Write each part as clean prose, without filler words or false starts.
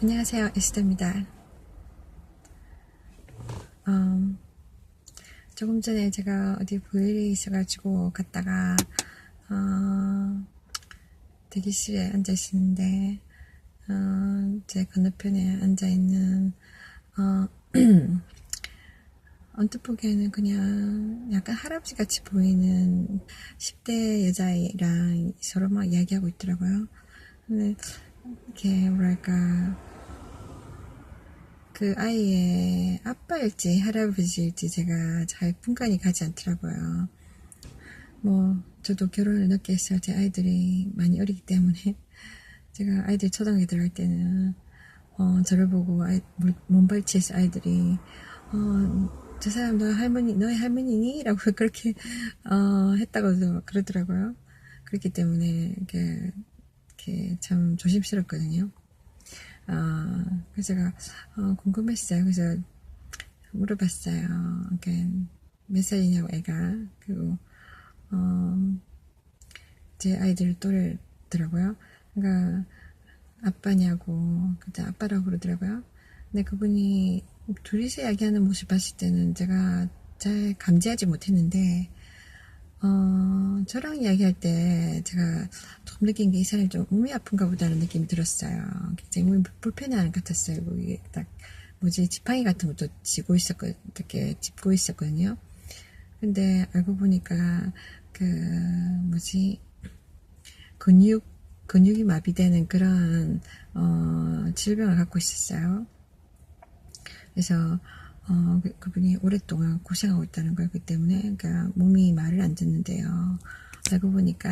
안녕하세요, 에스더입니다. 어, 조금 전에 제가 어디 볼 일이 있어가지고 갔다가 대기실에 앉아 있었는데 제 건너편에 앉아 있는 언뜻 보기에는 그냥 약간 할아버지 같이 보이는 10대 여자애랑 서로 막 이야기하고 있더라고요. 근데 이렇게 뭐랄까, 그 아이의 아빠일지 할아버지일지 제가 잘 분간이 가지 않더라고요. 뭐 저도 결혼을 늦게 했어요. 제 아이들이 많이 어리기 때문에. 제가 아이들 초등학교 들어갈 때는 저를 보고 몸발치해서 아이들이 저 사람 너의 할머니니? 라고 그렇게 했다고 그러더라고요. 그렇기 때문에 이렇게 참 조심스럽거든요. 그래서 제가 궁금했어요. 그래서 물어봤어요. 이렇게 몇 살이냐고 애가. 그리고 제 아이들 또래더라고요. 그러니까 아빠냐고 그때 아빠라고 그러더라고요. 근데 그분이 둘이서 이야기하는 모습 봤을 때는 제가 잘 감지하지 못했는데 저랑 이야기할 때 제가 좀 느낀 게 이 사람이 좀 몸이 아픈가 보다는 느낌이 들었어요. 굉장히 몸이 불편해하는 것 같았어요. 이게 딱 뭐지 지팡이 같은 것도 이렇게 짚고 있었거든요. 근데 알고 보니까 그 뭐지 근육이 마비되는 그런 질병을 갖고 있었어요. 그래서 그분이 오랫동안 고생하고 있다는 걸 그 때문에 그러니까 몸이 말을 안 듣는데요. 알고 보니까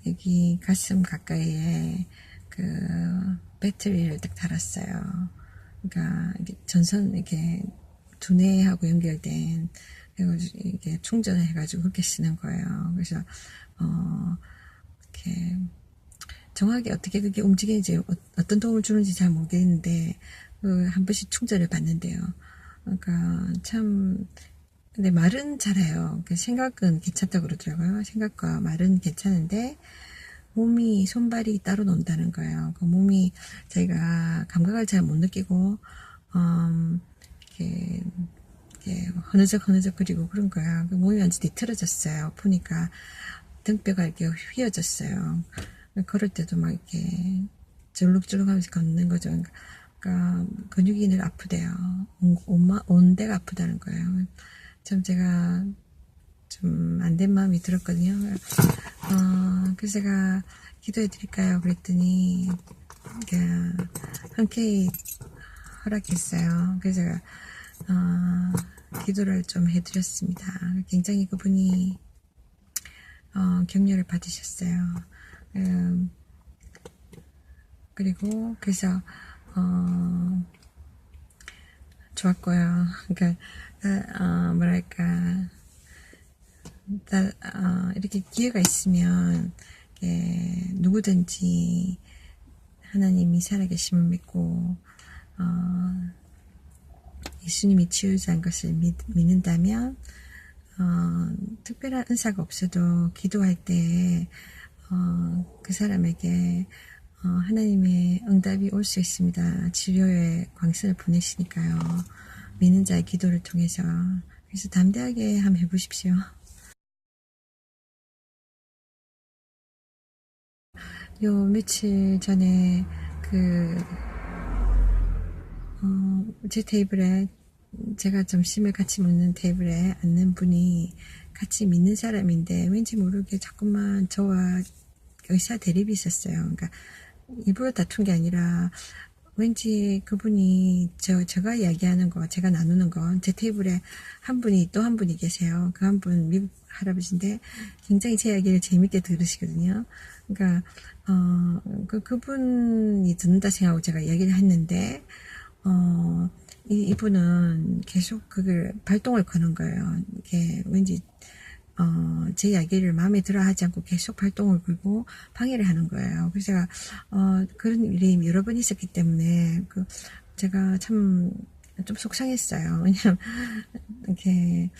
여기 가슴 가까이에 그 배터리를 딱 달았어요. 그러니까 전선 이렇게 두뇌하고 연결된 그래가지고 이게 충전을 해가지고 그렇게 쓰는 거예요. 그래서 이렇게 정확히 어떻게 그게 움직이는지 어떤 도움을 주는지 잘 모르겠는데 한 번씩 충전을 받는데요. 그러니까 참 근데 말은 잘해요. 생각은 괜찮다고 그러더라고요. 생각과 말은 괜찮은데 몸이 손발이 따로 논다는 거예요. 그 몸이 저희가 감각을 잘 못 느끼고 이렇게 흐느적흐느적거리고 그런 거야. 그 몸이 완전 뒤틀어졌어요. 보니까 등뼈가 이렇게 휘어졌어요. 걸을 때도 막 이렇게 절룩절룩하면서 걷는 거죠. 그러니까 근육이 늘 아프대요. 온 데가 아프다는 거예요. 참 제가 좀 안 된 마음이 들었거든요. 그래서 제가 기도해 드릴까요? 그랬더니 흔쾌히 허락했어요. 그래서 제가 기도를 좀 해드렸습니다. 굉장히 그분이 격려를 받으셨어요. 그리고 그래서 좋았고요. 그러니까 뭐랄까 이렇게 기회가 있으면 누구든지 하나님이 살아계심을 믿고 예수님이 치유자인 것을 믿는다면 특별한 은사가 없어도 기도할 때 그 사람에게 하나님의 응답이 올 수 있습니다. 치료의 광선을 보내시니까요. 믿는 자의 기도를 통해서. 그래서 담대하게 한번 해보십시오. 요 며칠 전에 제 테이블에 제가 점심을 같이 먹는 테이블에 앉는 분이 같이 믿는 사람인데 왠지 모르게 자꾸만 저와 의사 대립이 있었어요. 그러니까 일부러 다툰 게 아니라 왠지 그분이 제가 이야기하는 거, 제가 나누는 거, 제 테이블에 또 한 분이 계세요. 그 한 분 미국 할아버지인데 굉장히 제 이야기를 재밌게 들으시거든요. 그러니까 그분이 듣는다 생각하고 제가 이야기를 했는데 이분은 계속 그걸 발동을 거는 거예요. 이게 왠지 제 이야기를 마음에 들어 하지 않고 계속 발동을 걸고 방해를 하는 거예요. 그래서 제가 그런 일이 여러 번 있었기 때문에 제가 참 좀 속상했어요. 왜냐면 이렇게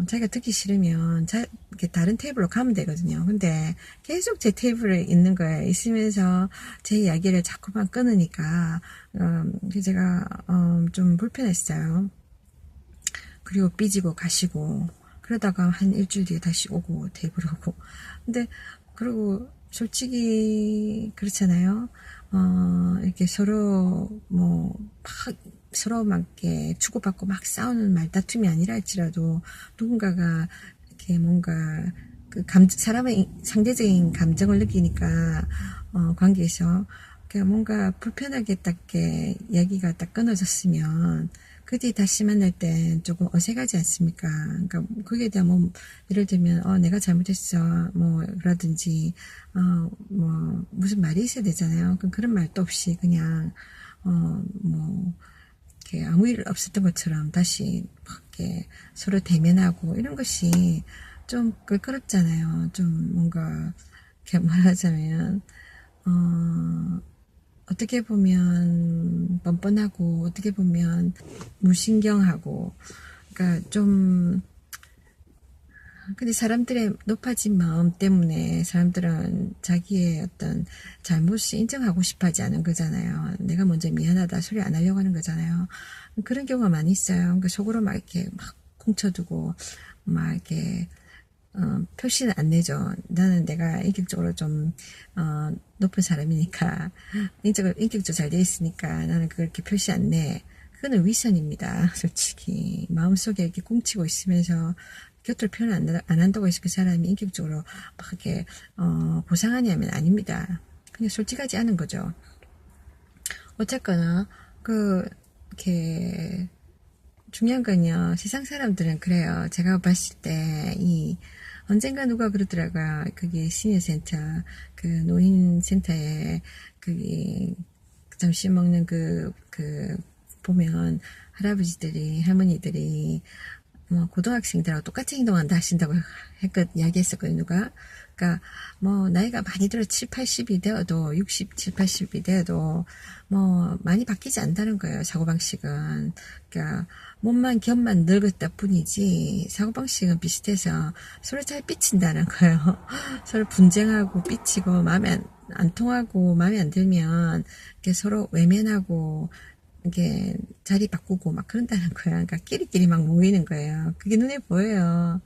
자기가 듣기 싫으면 이렇게 다른 테이블로 가면 되거든요. 근데 계속 제 테이블에 있는 거예요. 있으면서 제 이야기를 자꾸만 끊으니까 제가 좀 불편했어요. 그리고 삐지고 가시고 그러다가 한 일주일 뒤에 다시 오고 테이블 오고. 근데 그리고 솔직히 그렇잖아요. 이렇게 서로 서로 막 이렇게 주고받고 막 싸우는 말다툼이 아니라 할지라도 누군가가 이렇게 뭔가 사람의 상대적인 감정을 느끼니까 관계에서 뭔가 불편하게 딱 이렇게 이야기가 딱 끊어졌으면 그 뒤에 다시 만날 땐 조금 어색하지 않습니까? 그러니까 그게 다 예를 들면 내가 잘못했어 라든지 무슨 말이 있어야 되잖아요. 그런 말도 없이 그냥 이렇게 아무 일 없었던 것처럼 다시 이렇게 서로 대면하고 이런 것이 좀 껄끄럽잖아요. 좀 뭔가 이렇게 말하자면 어떻게 보면 뻔뻔하고 어떻게 보면 무신경하고 그러니까 좀 근데 사람들의 높아진 마음 때문에 사람들은 자기의 어떤 잘못을 인정하고 싶어 하지 않은 거잖아요. 내가 먼저 미안하다 소리 안 하려고 하는 거잖아요. 그런 경우가 많이 있어요. 그러니까 속으로 막 이렇게 막 꽁쳐두고 막 이렇게 표시는 안 내죠. 나는 내가 인격적으로 좀 높은 사람이니까 인격적으로 잘 돼 있으니까 나는 그렇게 표시 안 내. 그거는 위선입니다. 솔직히 마음속에 이렇게 꽁치고 있으면서 곁을 표현 안 한다고 해서 그 사람이 인격적으로 막 이렇게 고상하냐면 아닙니다. 그냥 솔직하지 않은 거죠. 어쨌거나 이렇게 중요한 건요. 세상 사람들은 그래요. 제가 봤을 때 언젠가 누가 그러더라고요. 그게 시니어센터, 노인센터에, 점심 먹는 보면, 할아버지들이, 할머니들이, 고등학생들하고 똑같이 행동한다 하신다고 이야기했었거든요, 누가. 그러니까, 나이가 많이 들어 7, 80이 되어도, 60, 7, 80이 되어도, 많이 바뀌지 않다는 거예요, 사고방식은. 그러니까, 몸만 겹만 늙었다 뿐이지, 사고방식은 비슷해서 서로 잘 삐친다는 거예요. 서로 분쟁하고 삐치고, 마음에 안 통하고, 마음에 안 들면, 이렇게 서로 외면하고, 이게 자리 바꾸고 막 그런다는 거야. 그러니까 끼리끼리 막 모이는 거예요. 그게 눈에 보여요.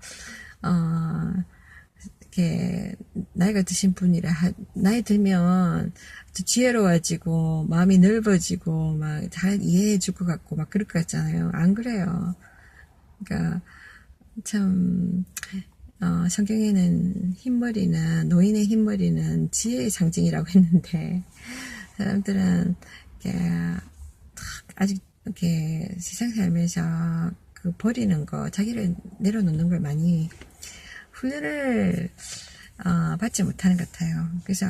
이렇게 나이가 드신 분이라 나이 들면 지혜로워지고 마음이 넓어지고 막 잘 이해해 줄 것 같고 막 그럴 것 같잖아요. 안 그래요. 그러니까 참 성경에는 노인의 흰머리는 지혜의 상징이라고 했는데 사람들은 이렇게 아직 이렇게 세상 살면서 버리는 거, 자기를 내려놓는 걸 많이 훈련을 받지 못하는 것 같아요. 그래서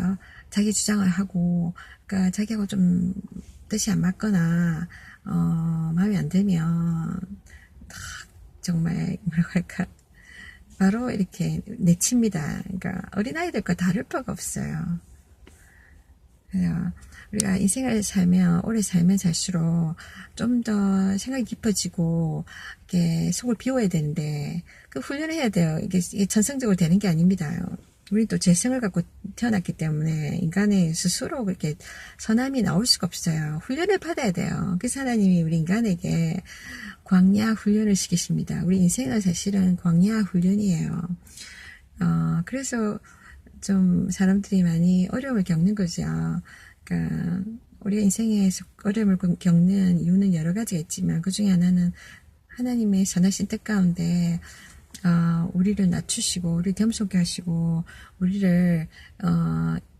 자기 주장을 하고, 그러니까 자기하고 좀 뜻이 안 맞거나 마음에 안 들면 정말 뭐라고 할까, 바로 이렇게 내칩니다. 그러니까 어린아이들과 다를 바가 없어요. 그래서 우리가 인생을 오래 살면 살수록 좀 더 생각이 깊어지고, 이렇게 속을 비워야 되는데, 훈련을 해야 돼요. 이게 천성적으로 되는 게 아닙니다. 우리 또 재성을 갖고 태어났기 때문에 인간의 스스로 그렇게 선함이 나올 수가 없어요. 훈련을 받아야 돼요. 그래서 하나님이 우리 인간에게 광야 훈련을 시키십니다. 우리 인생은 사실은 광야 훈련이에요. 그래서 좀 사람들이 많이 어려움을 겪는 거죠. 그러니까 우리가 인생에서 어려움을 겪는 이유는 여러 가지가 있지만 그 중에 하나는 하나님의 선하신 뜻 가운데 우리를 낮추시고 우리를 겸손케 하시고 우리를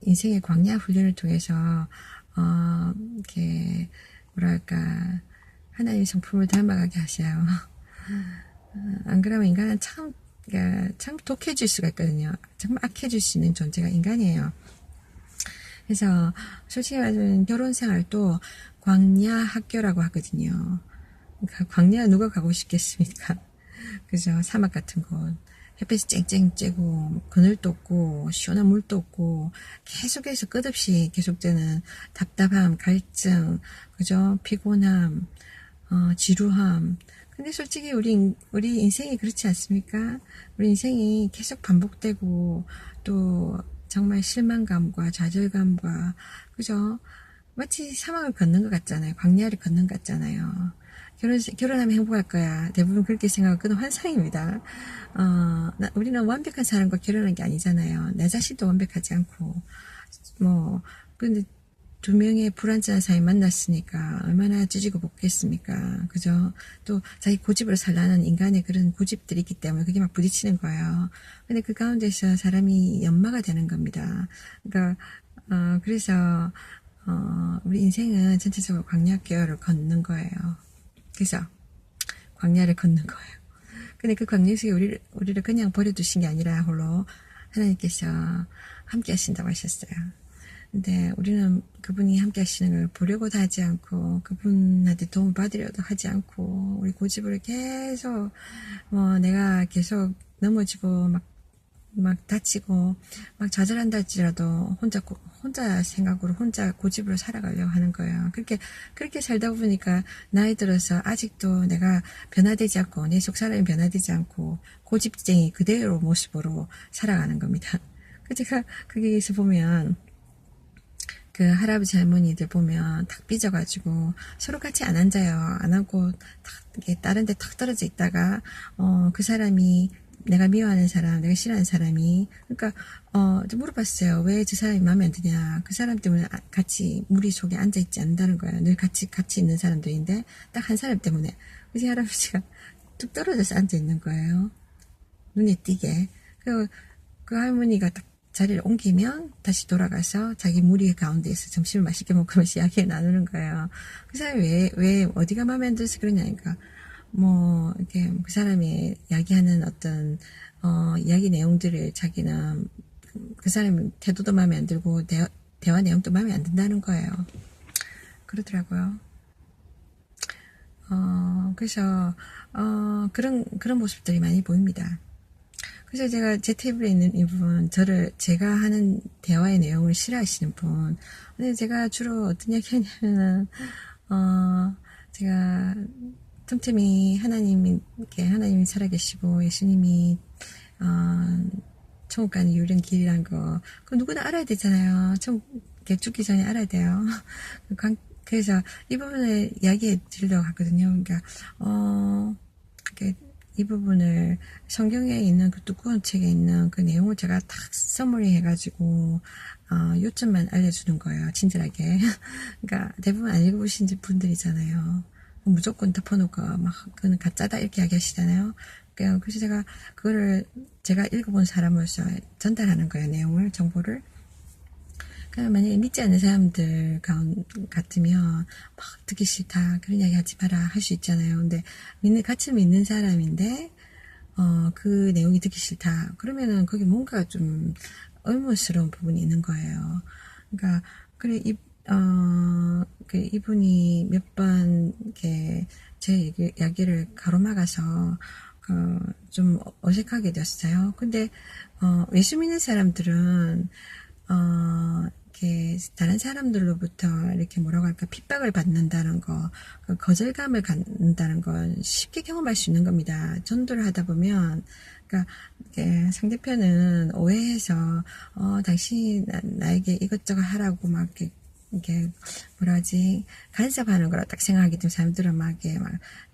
인생의 광야 훈련을 통해서 이렇게 뭐랄까 하나님의 성품을 닮아가게 하셔요. 안 그러면 인간은 참 독해질 수가 있거든요. 정말 악해질 수 있는 존재가 인간이에요. 그래서 솔직히 말하면 결혼 생활도 광야 학교라고 하거든요. 그러니까 광야 누가 가고 싶겠습니까? 그죠? 사막 같은 곳. 햇빛이 쨍쨍 쬐고 그늘도 없고 시원한 물도 없고 계속해서 끝없이 계속되는 답답함, 갈증, 그죠? 피곤함, 지루함, 근데 솔직히 우리 인생이 그렇지 않습니까? 우리 인생이 계속 반복되고, 또 정말 실망감과 좌절감과, 그죠? 마치 사막을 걷는 것 같잖아요. 광야를 걷는 것 같잖아요. 결혼하면 행복할 거야. 대부분 그렇게 생각하고, 그건 환상입니다. 우리는 완벽한 사람과 결혼한 게 아니잖아요. 내 자신도 완벽하지 않고, 뭐, 근데 두 명의 불완전한 사이 만났으니까 얼마나 찢고 볶겠습니까? 그죠? 또 자기 고집으로 살라는 인간의 그런 고집들이 있기 때문에 그게 막 부딪히는 거예요. 근데 그 가운데서 사람이 연마가 되는 겁니다. 그러니까 그래서 우리 인생은 전체적으로 광야길을 걷는 거예요. 그래서 광야를 걷는 거예요. 근데 그 광야 속에 우리를 그냥 버려두신 게 아니라 홀로 하나님께서 함께 하신다고 하셨어요. 근데 우리는 그분이 함께 하시는 걸 보려고도 하지 않고, 그분한테 도움을 받으려도 하지 않고, 우리 고집을 계속, 내가 계속 넘어지고, 막 다치고, 막 좌절한다 할지라도 혼자 생각으로, 혼자 고집으로 살아가려고 하는 거예요. 그렇게 살다 보니까 나이 들어서 아직도 내가 변화되지 않고, 내 속 사람이 변화되지 않고, 고집쟁이 그대로 모습으로 살아가는 겁니다. 제가 거기에서 보면, 그 할아버지 할머니들 보면 탁 삐져가지고 서로 같이 안 앉아요. 안 앉고 다른 데 탁 떨어져 있다가 그 사람이 내가 미워하는 사람, 내가 싫어하는 사람이 그러니까 물어봤어요. 왜 저 사람이 마음에 안 드냐. 그 사람 때문에 같이 무리 속에 앉아있지 않는다는 거예요. 늘 같이 있는 사람들인데 딱 한 사람 때문에. 그래서 할아버지가 뚝 떨어져서 앉아있는 거예요. 눈에 띄게. 그 할머니가 딱 자리를 옮기면 다시 돌아가서 자기 무리 가운데에서 점심을 맛있게 먹으면서 이야기를 나누는 거예요. 그 사람이 왜 어디가 마음에 안 들어서 그러냐니까 이렇게 그 사람이 이야기하는 어떤 이야기 내용들을 자기는 그 사람 태도도 마음에 안 들고 대화 내용도 마음에 안 든다는 거예요. 그러더라고요. 그래서 그런 모습들이 많이 보입니다. 그래서 제가 제 테이블에 있는 이분, 제가 하는 대화의 내용을 싫어하시는 분. 근데 제가 주로 어떤 이야기 하냐면은, 제가 틈틈이 하나님이 살아계시고, 예수님이, 천국 가는 유일한 길이란 거, 그거 누구나 알아야 되잖아요. 죽기 전에 알아야 돼요. 그래서 이 부분을 이야기해 드리려고 하거든요. 그러니까, 이 부분을 성경에 있는 그 두꺼운 책에 있는 그 내용을 제가 딱 서머리 해가지고 요점만 알려주는 거예요. 친절하게. 그러니까 대부분 안 읽어보신 분들이잖아요. 무조건 덮어놓고 그건 가짜다 이렇게 이야기하시잖아요. 그래서 그거를 제가 읽어본 사람으로서 전달하는 거예요. 내용을, 정보를. 만약에 믿지 않는 사람들 같으면 막 듣기 싫다 그런 이야기 하지 마라 할 수 있잖아요. 근데 같이 믿는 사람인데 그 내용이 듣기 싫다 그러면은 거기 뭔가 좀 의문스러운 부분이 있는 거예요. 그러니까 그래 이분이 몇 번 이렇게 제 이야기를 가로막아서 좀 어색하게 됐어요. 근데 예수 믿는 사람들은 이렇게 다른 사람들로부터 이렇게 뭐라고 할까 핍박을 받는다는 거, 거절감을 갖는다는 건 쉽게 경험할 수 있는 겁니다. 전도를 하다 보면, 그러니까 상대편은 오해해서 당신이 나에게 이것저것 하라고 막 이렇게 뭐라 하지 간섭하는 거라 딱 생각하기 때문에 사람들은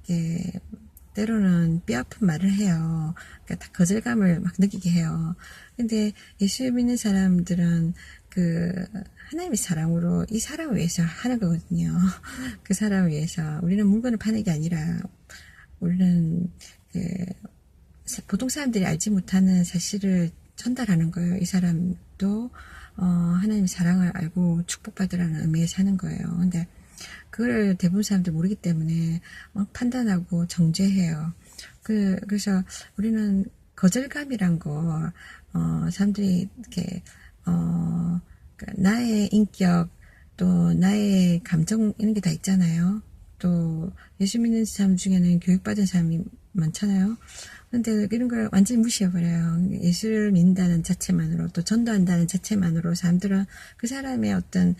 이렇게 때로는 뼈아픈 말을 해요. 그러니까 다 거절감을 막 느끼게 해요. 근데 예수 믿는 사람들은 하나님의 사랑으로 이 사람을 위해서 하는 거거든요. 그 사람을 위해서. 우리는 물건을 파는 게 아니라, 우리는 보통 사람들이 알지 못하는 사실을 전달하는 거예요. 이 사람도, 하나님의 사랑을 알고 축복받으라는 의미에서 하는 거예요. 근데, 그걸 대부분 사람들 모르기 때문에 판단하고 정죄해요. 그래서 우리는 거절감이란 거, 사람들이 이렇게, 나의 인격, 또 나의 감정, 이런 게 다 있잖아요. 또 예수 믿는 사람 중에는 교육받은 사람이 많잖아요. 근데 이런 걸 완전히 무시해버려요. 예수를 믿는다는 자체만으로, 또 전도한다는 자체만으로 사람들은 그 사람의 어떤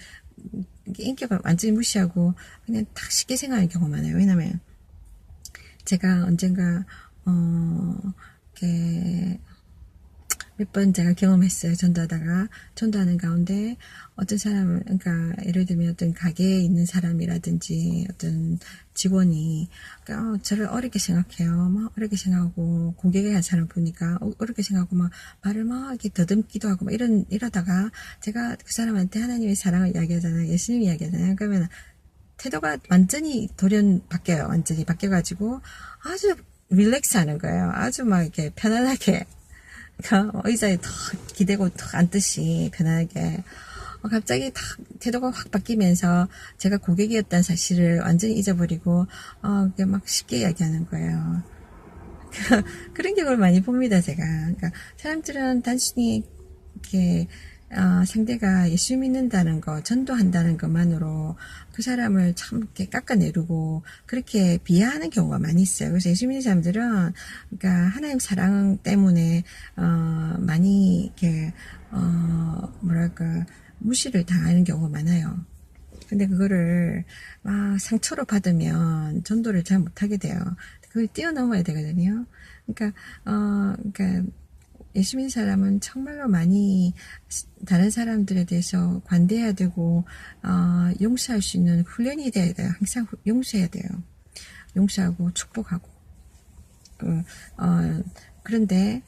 인격을 완전히 무시하고 그냥 딱 쉽게 생각하는 경우가 많아요. 왜냐면 제가 언젠가, 이렇게, 몇 번 제가 경험했어요. 전도하는 가운데, 어떤 사람은, 그러니까, 예를 들면 어떤 가게에 있는 사람이라든지, 어떤 직원이, 그러니까, 저를 어렵게 생각해요. 막 어렵게 생각하고, 고객의 한 사람 보니까, 어렵게 생각하고, 막, 말을 막 이렇게 더듬기도 하고, 막 이러다가, 제가 그 사람한테 하나님의 사랑을 이야기하잖아요. 예수님 이야기하잖아요. 그러면, 태도가 완전히 돌연 바뀌어요. 완전히 바뀌어가지고, 아주 릴렉스 하는 거예요. 아주 막 이렇게 편안하게. 그러니까 의자에 탁 기대고 탁 앉듯이 편하게 갑자기 탁 태도가 확 바뀌면서 제가 고객이었다는 사실을 완전히 잊어버리고 그게 막 쉽게 이야기하는 거예요. 그런 경우를 많이 봅니다, 제가. 그러니까 사람들은 단순히 이렇게 상대가 예수 믿는다는 거, 전도한다는 것만으로 그 사람을 참 이렇게 깎아내리고 그렇게 비하하는 경우가 많이 있어요. 그래서 예수 믿는 사람들은 그러니까 하나님 사랑 때문에 많이 이렇게 뭐랄까 무시를 당하는 경우가 많아요. 근데 그거를 막 상처로 받으면 전도를 잘 못하게 돼요. 그걸 뛰어넘어야 되거든요. 그러니까 예수 믿는 사람은 정말로 많이 다른 사람들에 대해서 관대해야 되고, 용서할 수 있는 훈련이 돼야 돼요. 항상 용서해야 돼요. 용서하고 축복하고. 그런데,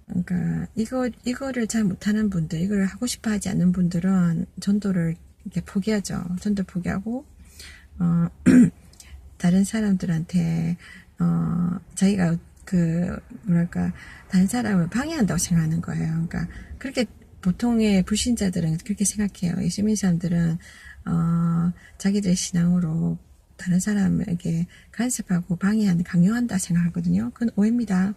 그러니까 이거를 잘 못하는 분들, 이걸 하고 싶어 하지 않는 분들은 전도를 이렇게 포기하죠. 전도 포기하고, 다른 사람들한테, 자기가 뭐랄까, 다른 사람을 방해한다고 생각하는 거예요. 그러니까, 그렇게 보통의 불신자들은 그렇게 생각해요. 예수 믿는 사람들은, 자기들의 신앙으로 다른 사람에게 간섭하고 방해하는, 강요한다 생각하거든요. 그건 오해입니다.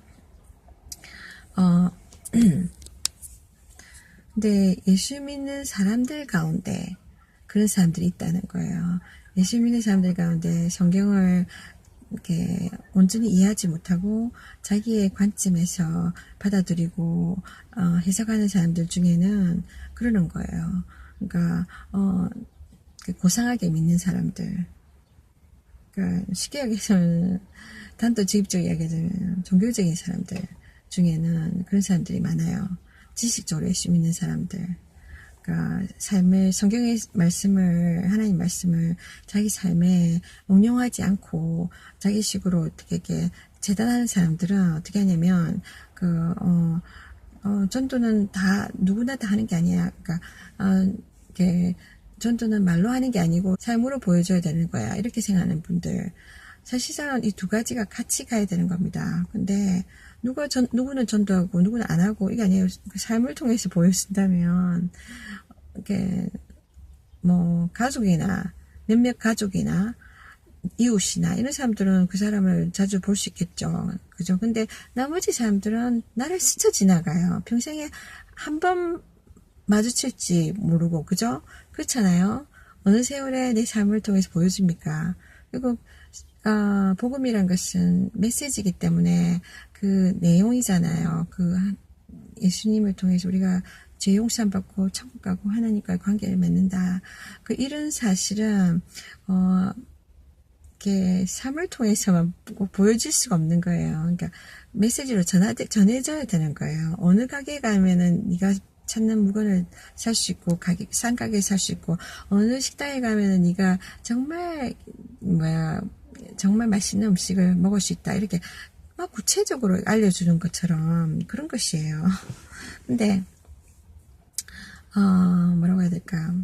근데 예수 믿는 사람들 가운데 그런 사람들이 있다는 거예요. 예수 믿는 사람들 가운데 성경을 이렇게 온전히 이해하지 못하고 자기의 관점에서 받아들이고 해석하는 사람들 중에는 그러는 거예요. 그러니까 고상하게 믿는 사람들. 그러니까 쉽게 얘기해서는 단도직입적으로 얘기하자면 종교적인 사람들 중에는 그런 사람들이 많아요. 지식적으로 예수 믿는 사람들. 그러니까 성경의 말씀을, 하나님 말씀을 자기 삶에 응용하지 않고 자기식으로 어떻게 이렇게 재단하는 사람들은 어떻게 하냐면 전도는 다 누구나 다 하는 게 아니야. 그러니까 이렇게 전도는 말로 하는 게 아니고 삶으로 보여줘야 되는 거야. 이렇게 생각하는 분들. 사실상 이 두 가지가 같이 가야 되는 겁니다. 근데 누구는 전도하고 누구는 안 하고 이게 아니에요. 삶을 통해서 보여준다면 이렇게 가족이나 몇몇 가족이나 이웃이나 이런 사람들은 그 사람을 자주 볼 수 있겠죠. 그죠? 근데 나머지 사람들은 나를 스쳐 지나가요. 평생에 한 번 마주칠지 모르고, 그죠? 그렇잖아요. 어느 세월에 내 삶을 통해서 보여줍니까? 그리고 복음이란 것은 메시지이기 때문에 그 내용이잖아요. 예수님을 통해서 우리가 죄 용서함 받고 천국 가고 하나님과의 관계를 맺는다. 이런 사실은 이렇게 삶을 통해서만 보여질 수가 없는 거예요. 그러니까 메시지로 전해져야 되는 거예요. 어느 가게에 가면은 네가 찾는 물건을 살 수 있고 싼 가게에 살 수 있고 어느 식당에 가면은 네가 정말 맛있는 음식을 먹을 수 있다. 이렇게 막 구체적으로 알려주는 것처럼 그런 것이에요. 근데 뭐라고 해야 될까?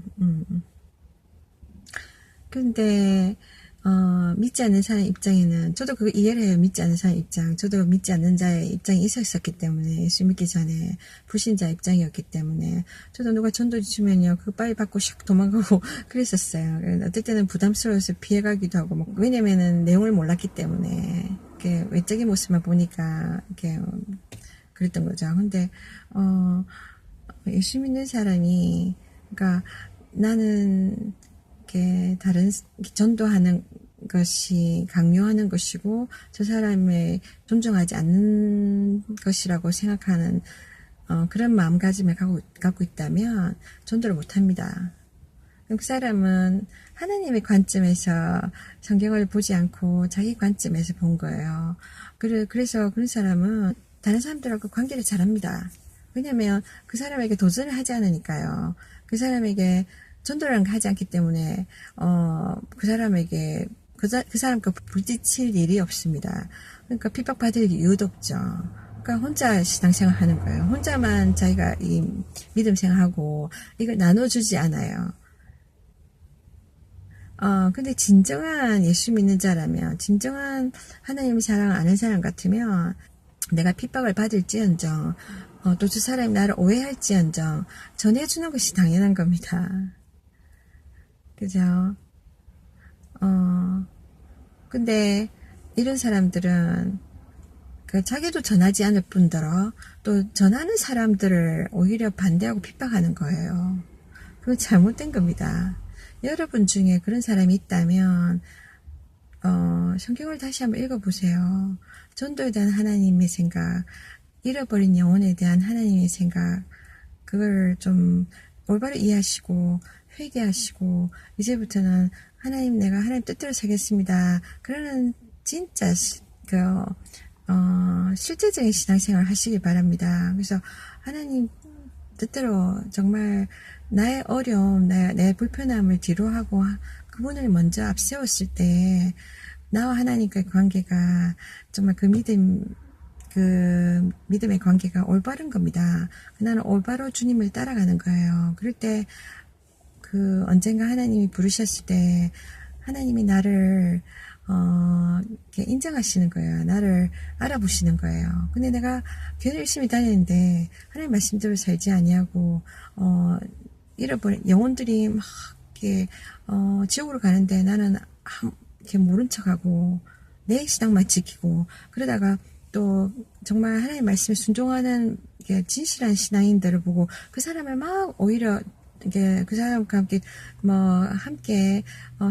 근데 믿지 않는 사람 입장에는 저도 그거 이해를 해요. 믿지 않는 사람 입장. 저도 믿지 않는 자의 입장이 있었기 때문에 예수 믿기 전에 불신자 입장이었기 때문에 저도 누가 전도 주면요 그거 빨리 받고 샥 도망가고 그랬었어요. 어떨 때는 부담스러워서 피해가기도 하고 왜냐면은 내용을 몰랐기 때문에 이렇게 외적인 모습만 보니까 이렇게 그랬던 거죠. 근데 예수 믿는 사람이 그러니까 나는 다른 전도하는 것이 강요하는 것이고 저 사람을 존중하지 않는 것이라고 생각하는 그런 마음가짐을 갖고 있다면 전도를 못합니다. 그럼 그 사람은 하나님의 관점에서 성경을 보지 않고 자기 관점에서 본 거예요. 그래서 그런 사람은 다른 사람들하고 관계를 잘합니다. 왜냐면 그 사람에게 도전을 하지 않으니까요. 그 사람에게 전도라는 거 하지 않기 때문에 그 사람에게 그 사람과 부딪힐 일이 없습니다. 그러니까 핍박받을 이유도 없죠. 그러니까 혼자 신앙생활 하는 거예요. 혼자만 자기가 이 믿음 생활하고 이걸 나눠주지 않아요. 근데 진정한 예수 믿는 자라면, 진정한 하나님의 사랑을 아는 사람 같으면, 내가 핍박을 받을지언정, 또 저 사람이 나를 오해할지언정, 전해주는 것이 당연한 겁니다. 그죠? 근데, 이런 사람들은, 자기도 전하지 않을 뿐더러, 또 전하는 사람들을 오히려 반대하고 핍박하는 거예요. 그건 잘못된 겁니다. 여러분 중에 그런 사람이 있다면 성경을 다시 한번 읽어보세요. 전도에 대한 하나님의 생각, 잃어버린 영혼에 대한 하나님의 생각, 그걸 좀 올바로 이해하시고 회개하시고 이제부터는 하나님, 내가 하나님 뜻대로 살겠습니다. 그러는 진짜 실제적인 신앙생활 하시길 바랍니다. 그래서 하나님 뜻대로 정말 나의 어려움, 내 불편함을 뒤로하고 그분을 먼저 앞세웠을 때 나와 하나님과의 관계가 정말 그 믿음의 관계가 올바른 겁니다. 나는 올바로 주님을 따라가는 거예요. 그럴 때 언젠가 하나님이 부르셨을 때 하나님이 나를 이렇게 인정하시는 거예요. 나를 알아보시는 거예요. 근데 내가 교회 열심히 다니는데 하나님 말씀대로 살지 아니하고 잃어버린 영혼들이 막 이렇게 지옥으로 가는데 나는 이렇게 모른 척하고 내 신앙만 지키고 그러다가 또 정말 하나님 말씀에 순종하는 진실한 신앙인들을 보고 그 사람을 막 오히려 그 사람과 함께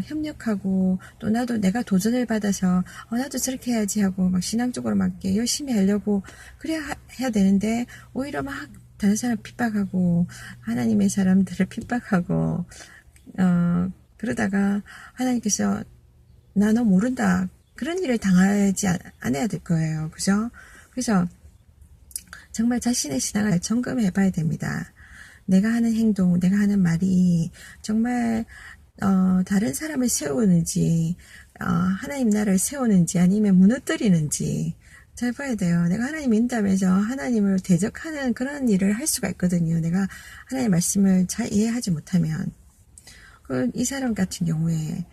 협력하고 또 나도 내가 도전을 받아서 나도 저렇게 해야지 하고 막 신앙적으로 막 이렇게 열심히 하려고 그래야 해야 되는데 오히려 막 다른 사람 핍박하고 하나님의 사람들을 핍박하고 그러다가 하나님께서 나 너 모른다 그런 일을 당하지 않아야 될 거예요. 그죠? 그래서 정말 자신의 신앙을 점검해 봐야 됩니다. 내가 하는 행동, 내가 하는 말이 정말 다른 사람을 세우는지 하나님 나라를 세우는지 아니면 무너뜨리는지 잘 봐야 돼요. 내가 하나님 믿는다면서 하나님을 대적하는 그런 일을 할 수가 있거든요. 내가 하나님의 말씀을 잘 이해하지 못하면 이 사람 같은 경우에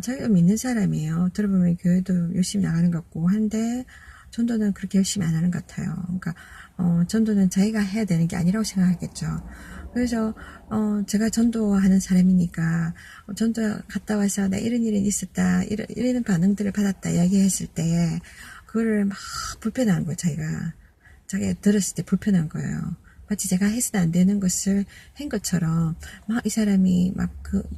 자기가 믿는 사람이에요. 들어보면 교회도 열심히 나가는 것 같고 한데 전도는 그렇게 열심히 안 하는 것 같아요. 그러니까 전도는 자기가 해야 되는 게 아니라고 생각하겠죠. 그래서 제가 전도하는 사람이니까 전도 갔다 와서 나 이런 일이 있었다, 이런 반응들을 받았다 이야기했을 때 그거를 막 불편한 거예요. 자기가 들었을 때 불편한 거예요. 마치 제가 해서는 안 되는 것을 한 것처럼 막 이 사람이 막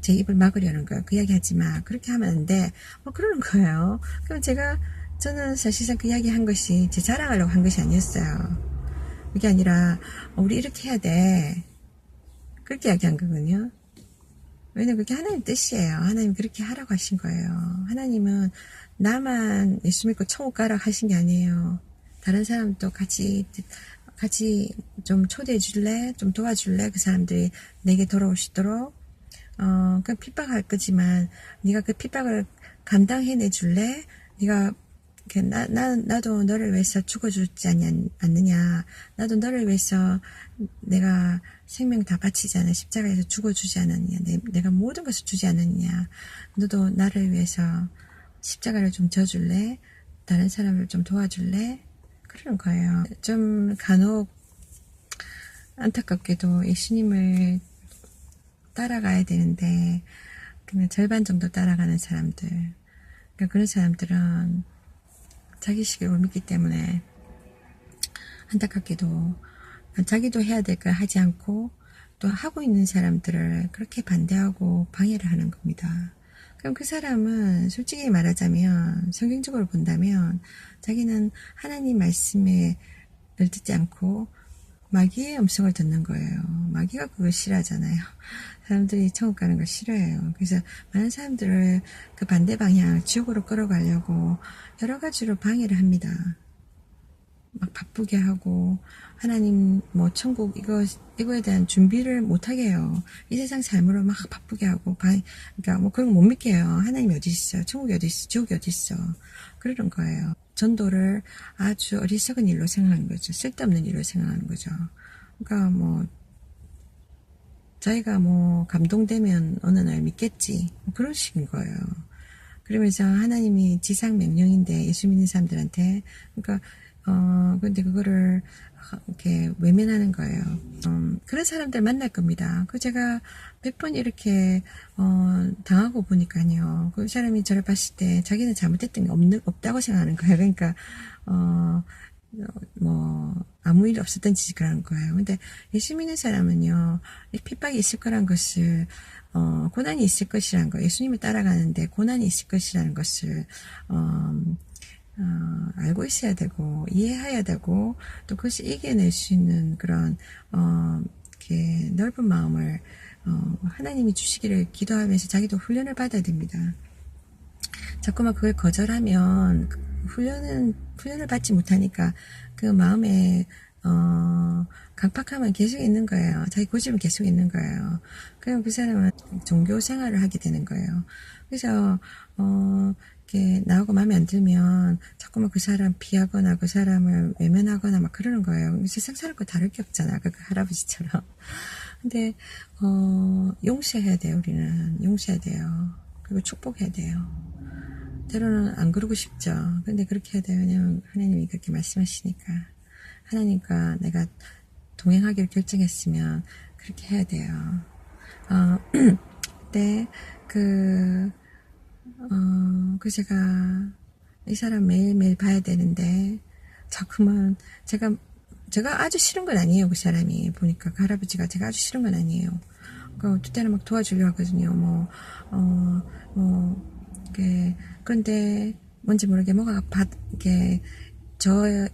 제 입을 막으려는 거예요. 그 이야기 하지 마. 그렇게 하면 안 돼. 그러는 거예요. 그럼 저는 사실상 그 이야기 한 것이 제 자랑하려고 한 것이 아니었어요. 그게 아니라 우리 이렇게 해야 돼. 그렇게 이야기한 거거든요. 왜냐면 그게 하나님 뜻이에요. 하나님 그렇게 하라고 하신 거예요. 하나님은 나만 예수 믿고 천국 가라 하신 게 아니에요. 다른 사람도 같이 좀 초대해 줄래? 좀 도와줄래? 그 사람들이 내게 돌아올 수 있도록 그 핍박할 거지만 네가 그 핍박을 감당해내 줄래? 네가 나도 너를 위해서 죽어주지 않느냐. 나도 너를 위해서 내가 생명 다 바치잖아. 십자가에서 죽어주지 않았느냐. 내가 모든 것을 주지 않았느냐. 너도 나를 위해서 십자가를 좀 져줄래? 다른 사람을 좀 도와줄래? 그러는 거예요. 좀 간혹 안타깝게도 예수님을 따라가야 되는데 그냥 절반 정도 따라가는 사람들. 그러니까 그런 사람들은 자기식을 못 믿기 때문에 안타깝게도 자기도 해야 될 걸 하지 않고 또 하고 있는 사람들을 그렇게 반대하고 방해를 하는 겁니다. 그럼 그 사람은 솔직히 말하자면 성경적으로 본다면 자기는 하나님 말씀을 듣지 않고 마귀의 음성을 듣는 거예요. 마귀가 그걸 싫어하잖아요. 사람들이 천국 가는 걸 싫어해요. 그래서 많은 사람들을 그 반대 방향, 지옥으로 끌어가려고 여러 가지로 방해를 합니다. 막 바쁘게 하고, 하나님, 천국, 이거에 대한 준비를 못하게 해요. 이 세상 삶으로 막 바쁘게 하고, 그러니까 그런 거 못 믿게 해요. 하나님이 어디 있어요? 천국이 어디 있어? 지옥이 어디 있어? 그러는 거예요. 전도를 아주 어리석은 일로 생각하는 거죠. 쓸데없는 일로 생각하는 거죠. 그러니까 자기가 감동되면 어느 날 믿겠지. 그런 식인 거예요. 그러면서 하나님이 지상 명령인데 예수 믿는 사람들한테, 그러니까, 근데 그거를 이렇게 외면하는 거예요. 그런 사람들 만날 겁니다. 제가 몇 번 이렇게, 당하고 보니까요. 그 사람이 저를 봤을 때 자기는 잘못했던 게 없다고 생각하는 거예요. 그러니까, 아무 일 없었던 짓이 그러는 거예요. 근데 예수 믿는 사람은요, 핍박이 있을 거란 것을, 고난이 있을 것이라는 거, 예수님을 따라가는데 고난이 있을 것이라는 것을, 알고 있어야 되고, 이해해야 되고, 또 그것을 이겨낼 수 있는 그런, 이렇게 넓은 마음을, 하나님이 주시기를 기도하면서 자기도 훈련을 받아야 됩니다. 자꾸만 그걸 거절하면, 훈련을 받지 못하니까, 그 마음에, 강팍함은 계속 있는 거예요. 자기 고집은 계속 있는 거예요. 그럼 그 사람은 종교 생활을 하게 되는 거예요. 그래서, 이렇게 나하고 마음에 안 들면 자꾸만 그 사람 피하거나 그 사람을 외면하거나 막 그러는 거예요. 세상 사람과 다를 게 없잖아. 그 할아버지처럼. 근데, 용서해야 돼요. 우리는. 용서해야 돼요. 그리고 축복해야 돼요. 때로는 안 그러고 싶죠. 근데 그렇게 해야 돼요. 왜냐면 하나님이 그렇게 말씀하시니까. 하나님과 내가 동행하기를 결정했으면 그렇게 해야 돼요. 네, 제가 이 사람 매일매일 봐야 되는데, 자꾸만 제가 아주 싫은 건 아니에요. 그 사람이. 보니까 그 할아버지가 제가 아주 싫은 건 아니에요. 어떨 때는 막 도와주려고 하거든요. 그런데 뭔지 모르게 이렇게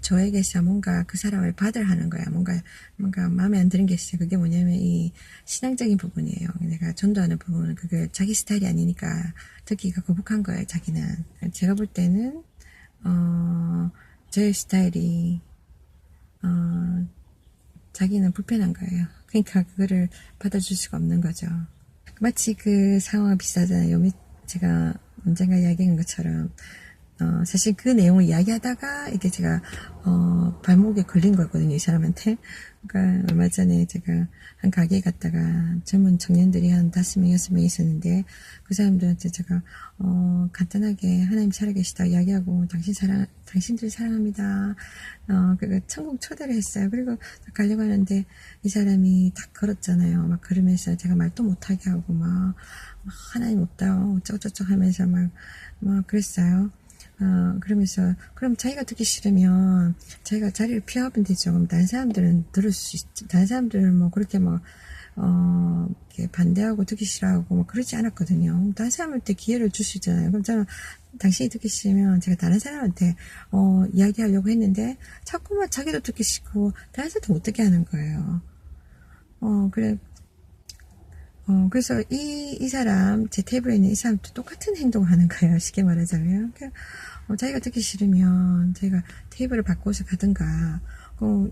저에게서 뭔가 그 사람을 받으하는 거야. 뭔가 마음에 안 드는 게 있어요. 그게 뭐냐면 이 신앙적인 부분이에요. 내가 전도하는 부분은 그게 자기 스타일이 아니니까 듣기가 거북한 거예요. 자기는. 제가 볼 때는, 저의 스타일이, 자기는 불편한 거예요. 그러니까 그거를 받아줄 수가 없는 거죠. 마치 그 상황과 비슷하잖아요. 제가 언젠가 이야기한 것처럼, 사실 그 내용을 이야기하다가 이게 제가 발목에 걸린 거거든요. 이 사람한테. 그러니까 얼마 전에 제가 한 가게에 갔다가 젊은 청년들이 한 5명, 6명 있었는데 그 사람들한테 제가 간단하게 하나님 살아계시다 이야기하고 당신들 사랑합니다. 천국 초대를 했어요. 그리고 가려고 하는데 이 사람이 딱 걸었잖아요. 막 걸으면서 제가 말도 못하게 하고 막 하나님 없다 어쩌고저쩌고 하면서 막 그랬어요. 그러면서, 그럼 자기가 듣기 싫으면, 자기가 자리를 피하면 되죠. 그럼 다른 사람들은 들을 수 있지. 다른 사람들은 그렇게 이렇게 반대하고 듣기 싫어하고 그러지 않았거든요. 다른 사람한테 기회를 줄 수 있잖아요. 그럼 저는 당신이 듣기 싫으면 제가 다른 사람한테, 이야기하려고 했는데, 자꾸만 자기도 듣기 싫고, 다른 사람도 못 듣게 하는 거예요. 그래서 이 사람, 제 테이블에 있는 이 사람도 똑같은 행동을 하는 거예요. 쉽게 말하자면. 자기가 듣기 싫으면 자기가 테이블을 바꿔서 가든가,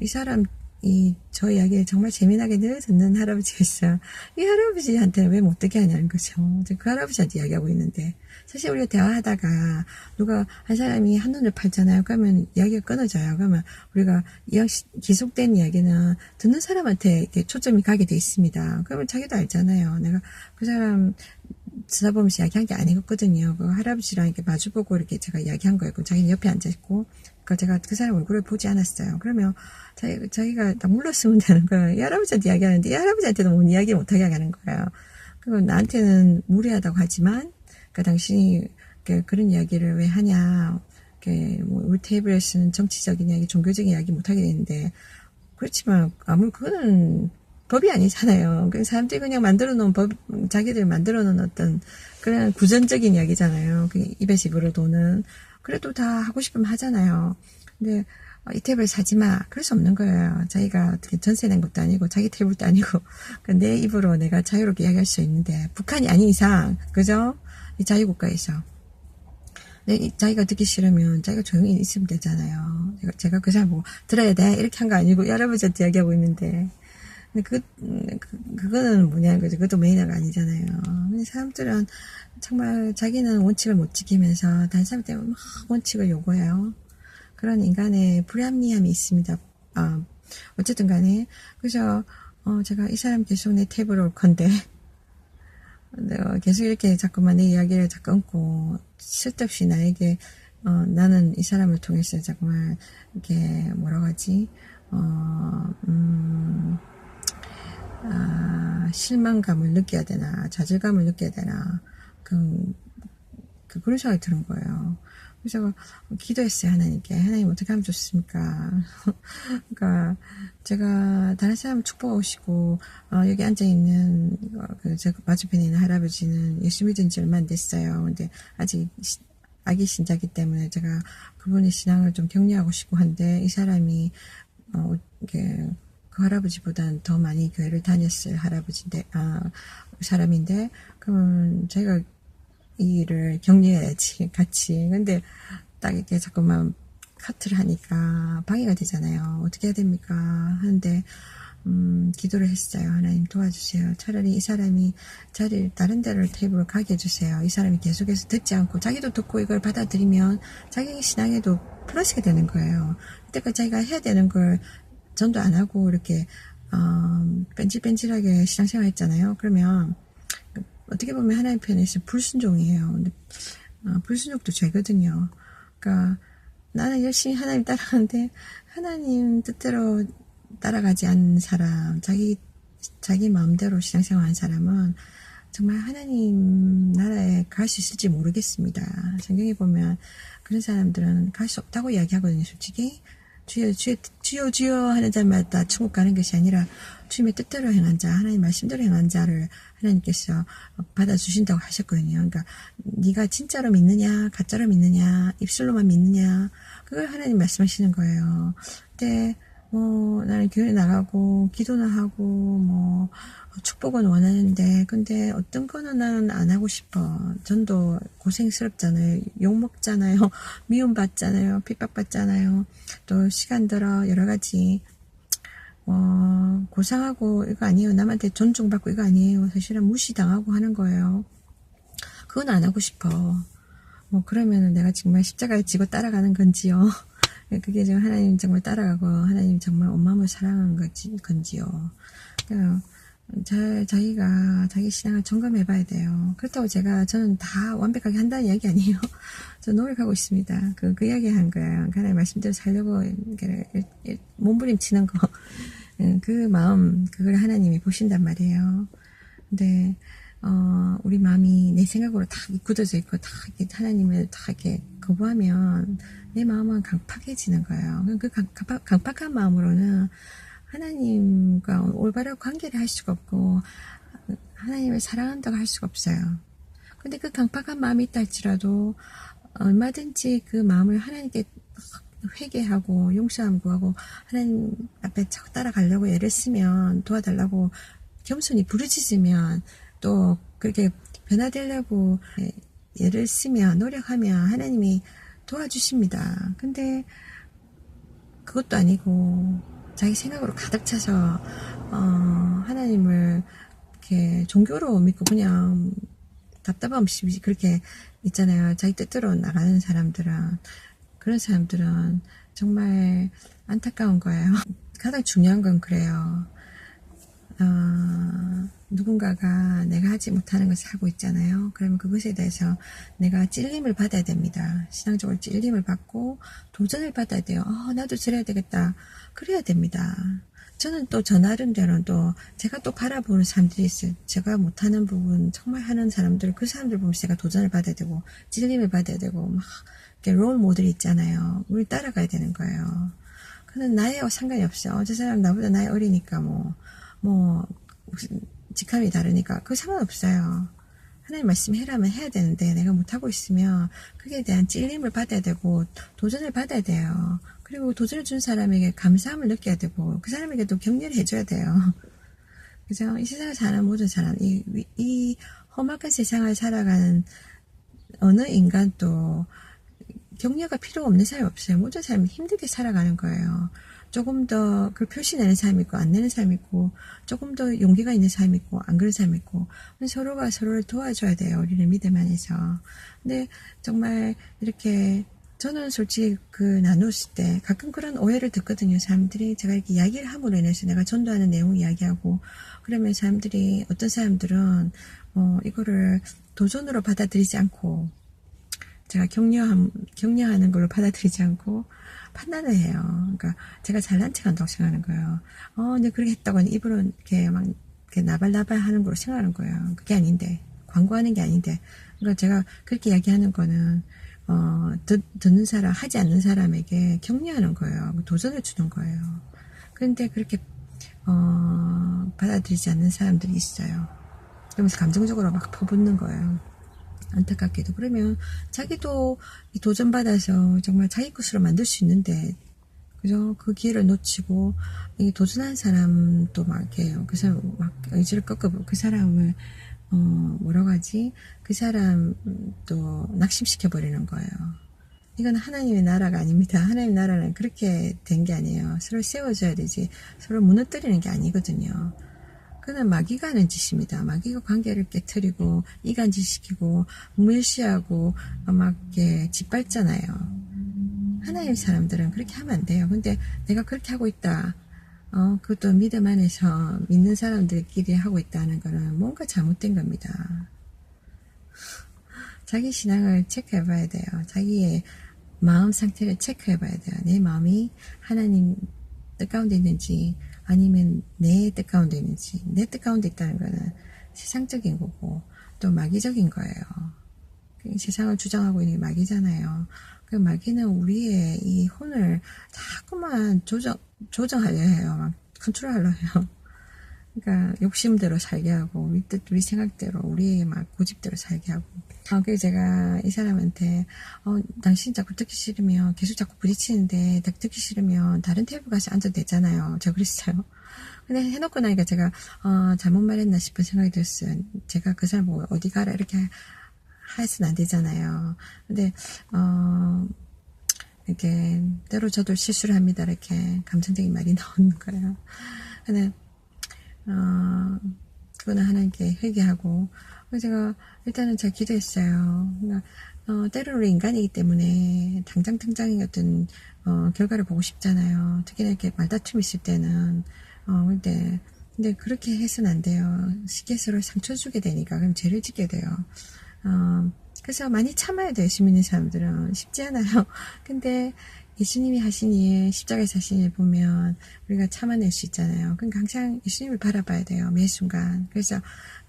이 사람이 저 이야기를 정말 재미나게 늘 듣는 할아버지가 있어요. 이 할아버지한테는 왜 못 듣게 하냐는 거죠. 그 할아버지한테 이야기하고 있는데, 사실 우리가 대화하다가 누가 한 사람이 한눈을 팔잖아요. 그러면 이야기가 끊어져요. 그러면 우리가 계속된 이야기는 듣는 사람한테 이렇게 초점이 가게 돼 있습니다. 그러면 자기도 알잖아요. 내가 그 사람 쳐다보면서 이야기한 게 아니거든요. 그 할아버지랑 이렇게 마주보고 이렇게 제가 이야기한 거예요. 자기는 옆에 앉아있고, 그러니까 제가 그 사람 얼굴을 보지 않았어요. 그러면 자기가 딱 물렀으면 되는 거예요. 이 할아버지한테 이야기하는데 이 할아버지한테도 뭐 이야기 못하게 하는 거예요. 그리고 나한테는 무례하다고 하지만, 당신이 그런 이야기를 왜 하냐, 우리 테이블에서는 정치적인 이야기, 종교적인 이야기 못하게 되는데, 그렇지만 그거는 법이 아니잖아요. 사람들이 그냥 만들어 놓은 자기들이 만들어 놓은 어떤 그런 구전적인 이야기잖아요. 입에서 입으로 도는. 그래도 다 하고 싶으면 하잖아요. 근데 이 테이블 사지 마. 그럴 수 없는 거예요. 자기가 어떻게 전세 낸 것도 아니고, 자기 테이블도 아니고, 내 입으로 내가 자유롭게 이야기할 수 있는데, 북한이 아닌 이상, 그죠? 이 자유국가에서. 자기가 듣기 싫으면 자기가 조용히 있으면 되잖아요. 제가 그 사람 보고, 들어야 돼. 이렇게 한 거 아니고, 여러분한테 이야기하고 있는데. 근데 그거는 뭐냐는 거죠. 그것도 매너가 아니잖아요. 근데 사람들은 정말 자기는 원칙을 못 지키면서, 다른 사람 때문에 막 원칙을 요구해요. 그런 인간의 불합리함이 있습니다. 어쨌든 간에. 그래서, 제가 이 사람 계속 내 테이블에 올 건데, 계속 이렇게 자꾸만 내 이야기를 자꾸 끊고, 쓸데없이 나에게, 나는 이 사람을 통해서 정말, 이렇게, 뭐라고 하지, 실망감을 느껴야 되나, 좌절감을 느껴야 되나, 그런 생각이 드는 거예요. 그래서 기도했어요, 하나님께. 하나님 어떻게 하면 좋습니까? 그러니까 제가 다른 사람 축복하시고 여기 앉아있는 제 맞은편에 있는 할아버지는 예수 믿은 지 얼마 안 됐어요. 근데 아직 아기 신자기 때문에 제가 그분의 신앙을 좀 격려하고 싶고 한데 이 사람이 이렇게 그 할아버지보다는 더 많이 교회를 다녔을 사람인데 그러면 제가 이 일을 격려해야지, 같이. 근데 딱 이렇게 자꾸만 카트를 하니까 방해가 되잖아요. 어떻게 해야 됩니까? 하는데, 기도를 했어요. 하나님 도와주세요. 차라리 이 사람이 다른 데를 테이블을 가게 해주세요. 이 사람이 계속해서 듣지 않고, 자기도 듣고 이걸 받아들이면 자기 신앙에도 플러스가 되는 거예요. 그때까지 자기가 해야 되는 걸 전도 안 하고, 이렇게, 뺀질뺀질하게 신앙생활 했잖아요. 그러면, 어떻게 보면 하나님 편에서 불순종이에요. 근데 불순종도 죄거든요. 그러니까 나는 열심히 하나님 따라가는데 하나님 뜻대로 따라가지 않는 사람, 자기 마음대로 신앙생활하는 사람은 정말 하나님 나라에 갈 수 있을지 모르겠습니다. 성경에 보면 그런 사람들은 갈 수 없다고 이야기하거든요. 솔직히 주여 하는 자마다 천국 가는 것이 아니라 주님의 뜻대로 행한 자, 하나님 말씀대로 행한 자를 하나님께서 받아주신다고 하셨거든요. 그러니까 네가 진짜로 믿느냐, 가짜로 믿느냐, 입술로만 믿느냐, 그걸 하나님 말씀하시는 거예요. 근데 나는 교회 나가고 기도는 하고 축복은 원하는데 근데 어떤 거는 나는 안 하고 싶어. 전도 고생스럽잖아요. 욕먹잖아요. 미움받잖아요. 핍박받잖아요. 또 시간 들어 여러 가지 고상하고 이거 아니에요. 남한테 존중받고 이거 아니에요. 사실은 무시당하고 하는 거예요. 그건 안 하고 싶어. 그러면은 내가 정말 십자가에 지고 따라가는 건지요. 그게 지금 하나님 정말 따라가고 하나님 정말 온 마음을 사랑하는 건지요. 자기가 자기 신앙을 점검해 봐야 돼요. 그렇다고 저는 다 완벽하게 한다는 이야기 아니에요. 저 노력하고 있습니다. 그 이야기 한 거예요. 하나님 말씀대로 살려고 몸부림치는 거. 그 마음, 그걸 하나님이 보신단 말이에요. 근데, 우리 마음이 내 생각으로 다 굳어져 있고, 다 하나님을 다 이렇게 거부하면, 내 마음은 강팍해지는 거예요. 그 강팍한 마음으로는 하나님과 올바른 관계를 할 수가 없고, 하나님을 사랑한다고 할 수가 없어요. 근데 그 강팍한 마음이 있다 할지라도, 얼마든지 그 마음을 하나님께 회개하고 용서함 구하고 하나님 앞에 자꾸 따라가려고 애를 쓰면 도와달라고 겸손히 부르짖으면 또 그렇게 변화되려고 애를 쓰면 노력하면 하나님이 도와주십니다. 근데 그것도 아니고 자기 생각으로 가득 차서 하나님을 이렇게 종교로 믿고 그냥 답답함 없이 그렇게 있잖아요. 자기 뜻대로 나가는 사람들은 그런 사람들은 정말 안타까운 거예요. 가장 중요한 건 그래요. 누군가가 내가 하지 못하는 것을 하고 있잖아요. 그러면 그것에 대해서 내가 찔림을 받아야 됩니다. 신앙적으로 찔림을 받고 도전을 받아야 돼요. 나도 저래야 되겠다. 그래야 됩니다. 저는 또 저 나름대로는 또 제가 또 바라보는 사람들이 있어요. 제가 못하는 부분 정말 하는 사람들, 그 사람들 보면서 제가 도전을 받아야 되고 찔림을 받아야 되고 막 이렇게 롤 모델이 있잖아요. 우리 따라가야 되는 거예요. 그는 나이와 상관이 없어요. 저 사람 나보다 나이 어리니까 직함이 다르니까 그 상관없어요. 하나님 말씀해라면 해야 되는데 내가 못하고 있으면 그에 대한 찔림을 받아야 되고 도전을 받아야 돼요. 그리고 도전을 준 사람에게 감사함을 느껴야 되고 그 사람에게도 격려를 해줘야 돼요. 그죠? 이 세상을 사는 모든 사람, 이 험악한 세상을 살아가는 어느 인간도 격려가 필요 없는 사람이 없어요. 모든 사람이 힘들게 살아가는 거예요. 조금 더 그걸 표시내는 사람이 있고 안 내는 사람이 있고 조금 더 용기가 있는 사람이 있고 안 그런 사람이 있고 서로가 서로를 도와줘야 돼요. 우리는 믿음 안에서. 근데 정말 이렇게 저는 솔직히 나눴을 때 가끔 그런 오해를 듣거든요. 사람들이 제가 이렇게 이야기를 함으로 인해서 내가 전도하는 내용을 이야기하고 그러면 사람들이 어떤 사람들은 이거를 도전으로 받아들이지 않고 제가 격려하는 걸로 받아들이지 않고 판단을 해요. 그러니까 제가 잘난 척 한다고 생각하는 거예요. 내가 그렇게 했다고 입으로 이렇게 막 이렇게 나발나발 하는 걸로 생각하는 거예요. 그게 아닌데 광고하는 게 아닌데 그러니까 제가 그렇게 이야기하는 거는 듣는 사람 하지 않는 사람에게 격려하는 거예요. 도전을 주는 거예요. 그런데 그렇게 받아들이지 않는 사람들이 있어요. 그러면서 감정적으로 막 퍼붓는 거예요. 안타깝게도. 그러면 자기도 도전받아서 정말 자기 것으로 만들 수 있는데, 그죠? 그 기회를 놓치고, 이 도전한 사람도 막 이렇게, 그 사람 막 의지를 꺾어보고, 그 사람을, 뭐라고 하지? 그 사람도 낙심시켜버리는 거예요. 이건 하나님의 나라가 아닙니다. 하나님의 나라는 그렇게 된 게 아니에요. 서로 세워줘야 되지, 서로 무너뜨리는 게 아니거든요. 그는 마귀가 하는 짓입니다. 마귀가 관계를 깨트리고 이간질시키고 무시하고 막 이렇게 짓밟잖아요. 하나님 사람들은 그렇게 하면 안 돼요. 근데 내가 그렇게 하고 있다. 그것도 믿음 안에서 믿는 사람들끼리 하고 있다는 거는 뭔가 잘못된 겁니다. 자기 신앙을 체크해 봐야 돼요. 자기의 마음 상태를 체크해 봐야 돼요. 내 마음이 하나님 뜻 가운데 있는지 아니면 내 뜻 가운데 있는지. 내 뜻 가운데 있다는 거는 세상적인 거고 또 마귀적인 거예요. 세상을 주장하고 있는 게 마귀잖아요. 그 마귀는 우리의 이 혼을 자꾸만 조정하려 해요. 막 컨트롤하려 해요. 그러니까 욕심대로 살게 하고 우리 뜻, 우리 생각대로 우리의 막 고집대로 살게 하고. 그래서 제가 이 사람한테 당신 자꾸 듣기 싫으면 계속 자꾸 부딪히는데 듣기 싫으면 다른 테이블 가서 앉아도 되잖아요. 제가 그랬어요. 근데 해놓고 나니까 제가 잘못 말했나 싶은 생각이 들었어요. 제가 그 사람 보고 어디 가라 이렇게 해서는 안 되잖아요. 근데 이렇게 때로 저도 실수를 합니다. 이렇게 감정적인 말이 나오는 거예요. 근데 그거는 하나님께 회개하고 제가 일단은 제가 기도했어요. 그러니까 때로는 우리 인간이기 때문에 당장의 어떤 결과를 보고 싶잖아요. 특히나 이렇게 말다툼이 있을 때는 근데 그렇게 해서는 안 돼요. 쉽게 서로 상처 주게 되니까 그럼 죄를 짓게 돼요. 그래서 많이 참아야 돼요. 예수 믿는 사람들은 쉽지 않아요. 근데 예수님이 하신 일, 십자가에서 하신 일 보면 우리가 참아낼 수 있잖아요. 그러니까 항상 예수님을 바라봐야 돼요. 매 순간. 그래서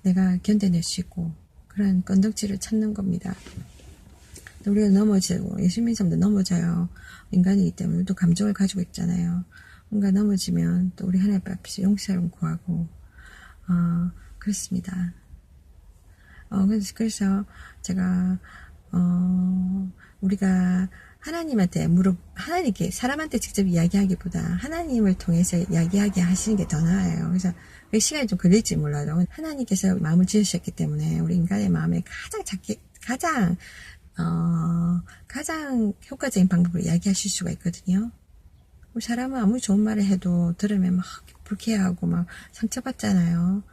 내가 견뎌낼 수 있고 그런 건덕지를 찾는 겁니다. 우리가 넘어지고 예수 믿는 사람도 넘어져요. 인간이기 때문에 또 감정을 가지고 있잖아요. 뭔가 넘어지면 또 우리 하나님 앞에서 용서를 구하고 그렇습니다. 그래서 제가 우리가 하나님께 사람한테 직접 이야기하기보다 하나님을 통해서 이야기하게 하시는 게 더 나아요. 그래서 시간이 좀 걸릴지 몰라도 하나님께서 마음을 지으셨기 때문에 우리 인간의 마음에 가장 효과적인 방법으로 이야기하실 수가 있거든요. 우리 사람은 아무리 좋은 말을 해도 들으면 막 불쾌하고 막 상처받잖아요.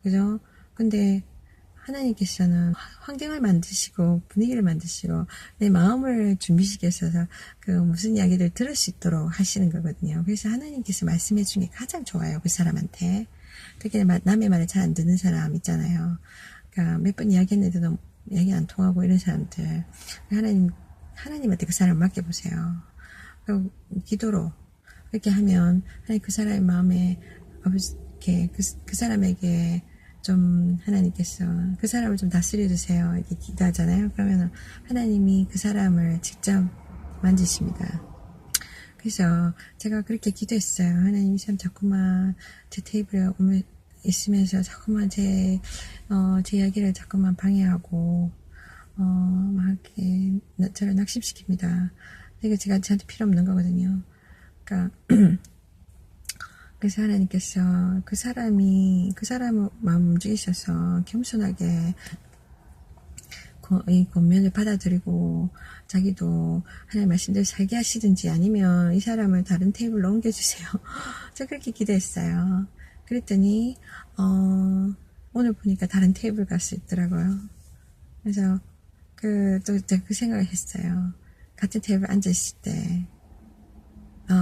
그죠? 근데 하나님께서는 환경을 만드시고 분위기를 만드시고 내 마음을 준비시켜서 무슨 이야기를 들을 수 있도록 하시는 거거든요. 그래서 하나님께서 말씀해 주는 게 가장 좋아요. 그 사람한테. 특히 남의 말을 잘 안 듣는 사람 있잖아요. 그러니까 몇 번 이야기했는데도 이야기 안 통하고 이런 사람들. 하나님한테 그 사람을 맡겨보세요. 그리고 기도로 그렇게 하면 하나님 그 사람의 마음에 이렇게 그 사람에게 좀 하나님께서 그 사람을 좀 다스려 주세요. 이렇게 기도하잖아요. 그러면 하나님이 그 사람을 직접 만지십니다. 그래서 제가 그렇게 기도했어요. 하나님 이 사람 자꾸만 제 테이블에 오면 있으면서 자꾸만 제 이야기를 자꾸만 방해하고, 막 이렇게 저를 낙심시킵니다. 이게 저한테 필요 없는 거거든요. 그러니까, 그래서 하나님께서 그 사람을 마음 움직이셔서 겸손하게 이 권면을 받아들이고 자기도 하나님 말씀대로 살게 하시든지 아니면 이 사람을 다른 테이블로 옮겨주세요. 저 그렇게 기도했어요. 그랬더니 오늘 보니까 다른 테이블 갈 수 있더라고요. 그래서 또 제가 그 생각을 했어요. 같은 테이블 앉아있을 때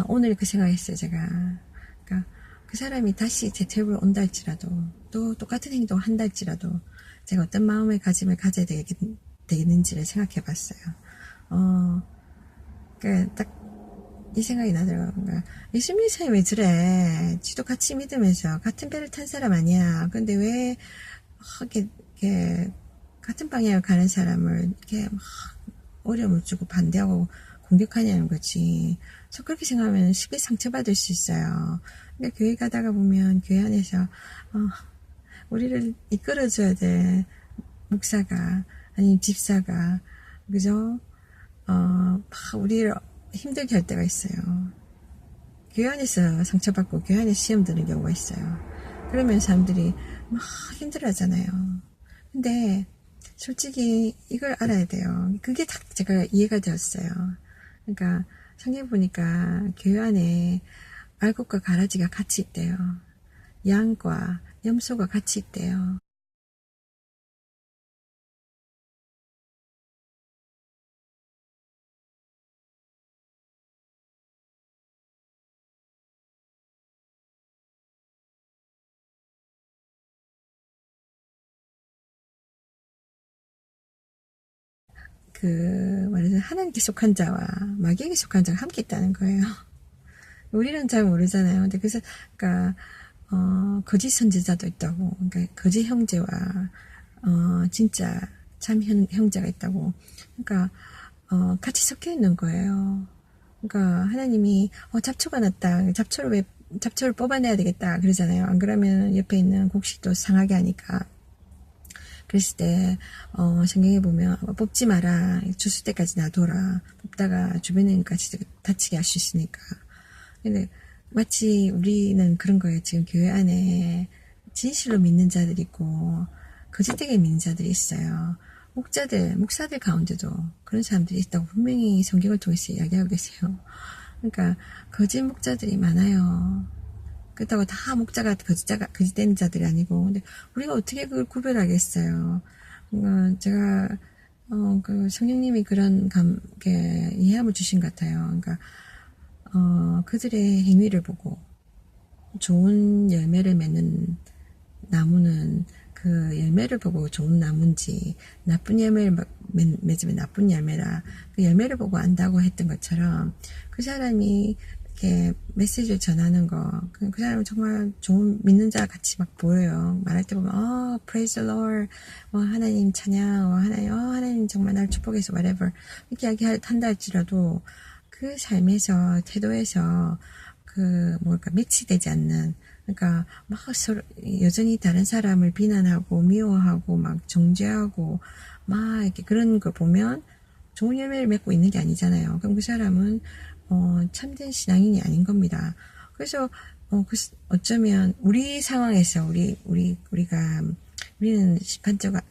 오늘 그 생각을 했어요. 제가. 그러니까 그 사람이 다시 제 테이블에 온다 할지라도 또 똑같은 행동을 한다 할지라도 제가 어떤 마음의 가짐을 가져야 되겠는지를 생각해 봤어요. 그러니까 딱 이 생각이 나더라고요. 그러니까 예수 믿는 사람이 왜 저래? 지도 같이 믿으면서 같은 배를 탄 사람 아니야. 근데 왜 이렇게 같은 방향을 가는 사람을 이렇게 막 어려움을 주고 반대하고 공격하냐는 거지. 저 그렇게 생각하면 쉽게 상처받을 수 있어요. 그러니까 교회 가다가 보면 교회 안에서 우리를 이끌어줘야 돼. 목사가 아니면 집사가 그죠? 막 우리를 힘들게 할 때가 있어요. 교회 안에서 상처받고 교회 안에서 시험 드는 경우가 있어요. 그러면 사람들이 막 힘들어하잖아요. 근데 솔직히 이걸 알아야 돼요. 그게 딱 제가 이해가 되었어요. 그러니까 성경 보니까 교회 안에 알곡과 가라지가 같이 있대요. 양과 염소가 같이 있대요. 말해서 하나님께 속한 자와 마귀에게 속한 자가 함께 있다는 거예요. 우리는 잘 모르잖아요. 근데 그러니까 거짓 선지자도 있다고. 그러니까 거짓 형제와 진짜 참 형제가 있다고. 그러니까 같이 섞여 있는 거예요. 그러니까 하나님이 잡초가 났다. 잡초를 뽑아내야 되겠다 그러잖아요. 안 그러면 옆에 있는 곡식도 상하게 하니까. 그랬을 때 성경에 보면 뽑지 마라. 주술 때까지 놔둬라. 뽑다가 주변인까지 다치게 할 수 있으니까. 근데 마치 우리는 그런 거예요. 지금 교회 안에 진실로 믿는 자들이 있고 거짓되게 믿는 자들이 있어요. 목사들 가운데도 그런 사람들이 있다고 분명히 성경을 통해서 이야기하고 계세요. 그러니까 거짓 목자들이 많아요. 그렇다고 다 목자가 거짓된 자들이 아니고, 근데 우리가 어떻게 그걸 구별하겠어요? 제가 그 성령님이 그런 이해함을 주신 것 같아요. 그러니까 그들의 행위를 보고 좋은 열매를 맺는 나무는 그 열매를 보고 좋은 나무인지 나쁜 열매를 맺으면 나쁜 열매라 그 열매를 보고 안다고 했던 것처럼 그 사람이 이렇게 메시지를 전하는 그 사람은 정말 좋은 믿는 자 같이 막 보여요. 말할 때 보면 praise the Lord, 하나님 찬양, 하나님 정말 날 축복해서 whatever 이렇게 이야기한다 할지라도 그 삶에서 태도에서 매치되지 않는 그러니까 막 서로 여전히 다른 사람을 비난하고 미워하고 막 정죄하고 막 이렇게 그런 걸 보면 좋은 열매를 맺고 있는 게 아니잖아요. 그럼 그 사람은 참된 신앙인이 아닌 겁니다. 그래서 어쩌면 우리 상황에서 우리는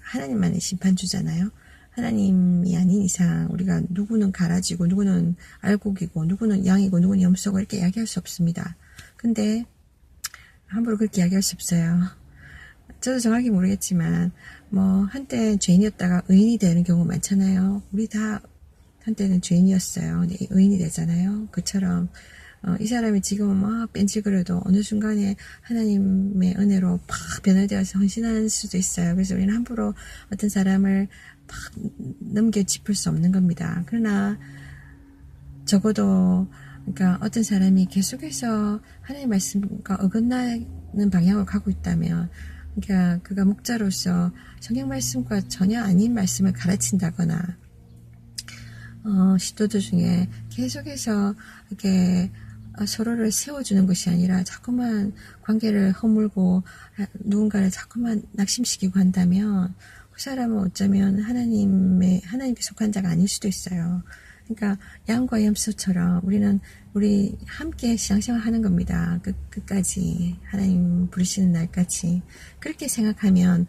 하나님만의 심판주잖아요. 하나님이 아닌 이상 우리가 누구는 가라지고 누구는 알곡이고 누구는 양이고 누구는 염소고 이렇게 이야기할 수 없습니다. 근데 함부로 그렇게 이야기할 수 없어요. 저도 정확히 모르겠지만 한때 죄인이었다가 의인이 되는 경우 많잖아요. 우리 다 한때는 죄인이었어요. 근데 의인이 되잖아요. 그처럼 이 사람이 지금은 막 뺀질거려도 어느 순간에 하나님의 은혜로 팍 변화되어서 헌신할 수도 있어요. 그래서 우리는 함부로 어떤 사람을 팍 넘겨 짚을 수 없는 겁니다. 그러나 적어도 그러니까 어떤 사람이 계속해서 하나님의 말씀과 어긋나는 방향으로 가고 있다면 그러니까 그가 목자로서 성경 말씀과 전혀 아닌 말씀을 가르친다거나 시도들 중에 계속해서 이렇게 서로를 세워주는 것이 아니라 자꾸만 관계를 허물고 누군가를 자꾸만 낙심시키고 한다면 그 사람은 어쩌면 하나님께 속한 자가 아닐 수도 있어요. 그러니까 양과 염소처럼 우리 함께 신앙생활 하는 겁니다. 끝까지 하나님 부르시는 날까지 그렇게 생각하면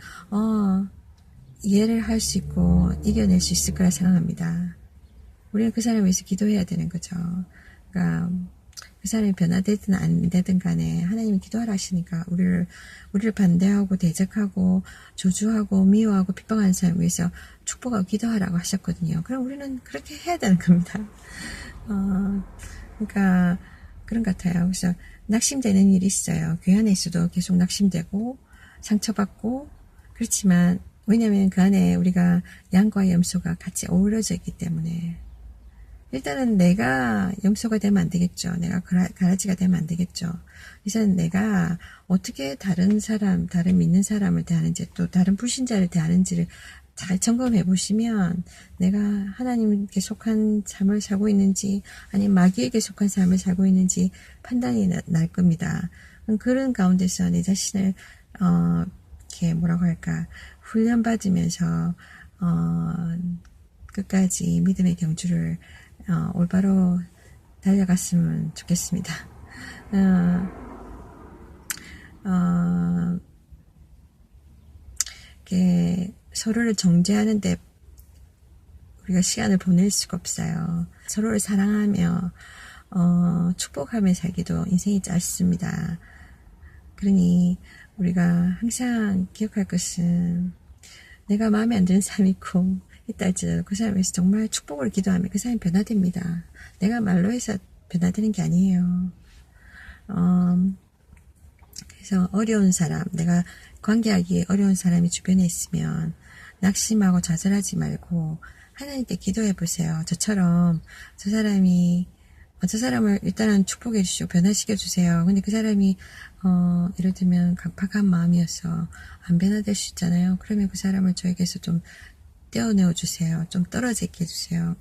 이해를 할 수 있고 이겨낼 수 있을 거라 생각합니다. 우리는 그 사람을 위해서 기도해야 되는 거죠. 그러니까 그 사람이 변화되든 안 되든 간에 하나님이 기도하라 하시니까 우리를 반대하고 대적하고 조주하고 미워하고 핍박하는 사람을 위해서 축복하고 기도하라고 하셨거든요. 그럼 우리는 그렇게 해야 되는 겁니다. 그러니까 그런 것 같아요. 그래서 낙심되는 일이 있어요. 교회 안에서도 계속 낙심되고 상처받고 그렇지만 왜냐하면 그 안에 우리가 양과 염소가 같이 어우러져 있기 때문에 일단은 내가 염소가 되면 안 되겠죠. 내가 가라지가 되면 안 되겠죠. 우선 내가 어떻게 다른 믿는 사람을 대하는지 또 다른 불신자를 대하는지를 잘 점검해 보시면 내가 하나님께 속한 삶을 살고 있는지 아니면 마귀에게 속한 삶을 살고 있는지 판단이 날 겁니다. 그런 가운데서 내 자신을 이렇게 뭐라고 할까 훈련받으면서 끝까지 믿음의 경주를 올바로 달려갔으면 좋겠습니다. 이렇게 서로를 정죄하는데 우리가 시간을 보낼 수가 없어요. 서로를 사랑하며 축복하며 살기도 인생이 짧습니다. 그러니 우리가 항상 기억할 것은 내가 마음에 안 드는 사람이 있고 있다 할지라도 그 사람에서 정말 축복을 기도하면 그 사람이 변화됩니다. 내가 말로 해서 변화되는 게 아니에요. 그래서 어려운 사람, 내가 관계하기 어려운 사람이 주변에 있으면 낙심하고 좌절하지 말고 하나님께 기도해 보세요. 저처럼 저 사람을 일단은 축복해 주시고 변화시켜 주세요. 근데 그 사람이 예를 들면 강팍한 마음이어서 안 변화될 수 있잖아요. 그러면 그 사람을 저에게서 좀 떼어내어 주세요. 좀 떨어져 있게 해주세요.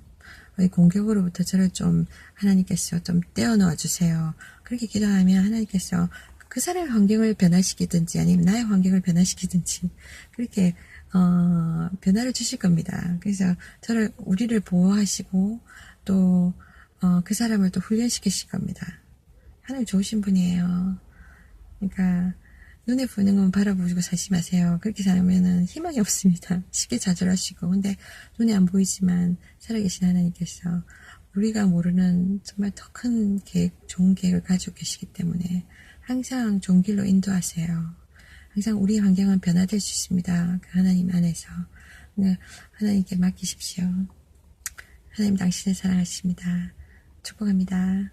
공격으로부터 저를 좀 하나님께서 좀 떼어놓아 주세요. 그렇게 기도하면 하나님께서 그 사람의 환경을 변화시키든지 아니면 나의 환경을 변화시키든지 그렇게 변화를 주실 겁니다. 그래서 우리를 보호하시고 또 그 사람을 또 훈련시키실 겁니다. 하나님 좋으신 분이에요. 그러니까 눈에 보이는 건 바라보고 사지 마세요. 그렇게 살면은 희망이 없습니다. 쉽게 좌절하시고. 근데 눈에 안 보이지만 살아계신 하나님께서 우리가 모르는 정말 더 큰 계획, 좋은 계획을 가지고 계시기 때문에 항상 좋은 길로 인도하세요. 항상 우리 환경은 변화될 수 있습니다. 그 하나님 안에서. 하나님께 맡기십시오. 하나님 당신을 사랑하십니다. 축복합니다.